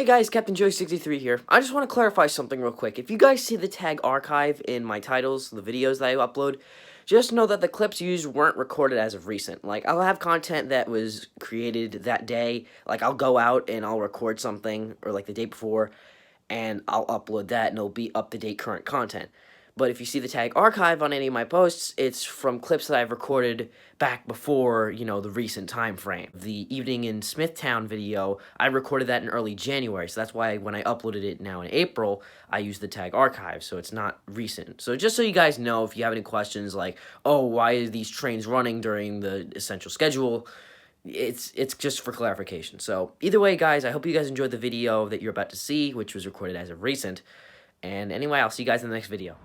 guys, Captain Joey63 here. I just want to clarify something real quick. If you guys see the tag archive in my titles, the videos that I upload, just know that the clips used weren't recorded as of recent. Like, I'll have content that was created that day. Like, I'll go out and I'll record something, or like the day before, and I'll upload that, and it'll be up-to-date current content. But if you see the tag archive on any of my posts, it's from clips that I've recorded back before, you know, the recent time frame. The Evening in Smithtown video, I recorded that in early January, so that's why when I uploaded it now in April, I used the tag archive, so it's not recent. So just so you guys know, if you have any questions like, oh, why are these trains running during the essential schedule, it's just for clarification. So either way, guys, I hope you guys enjoyed the video that you're about to see, which was recorded as of recent. And anyway, I'll see you guys in the next video.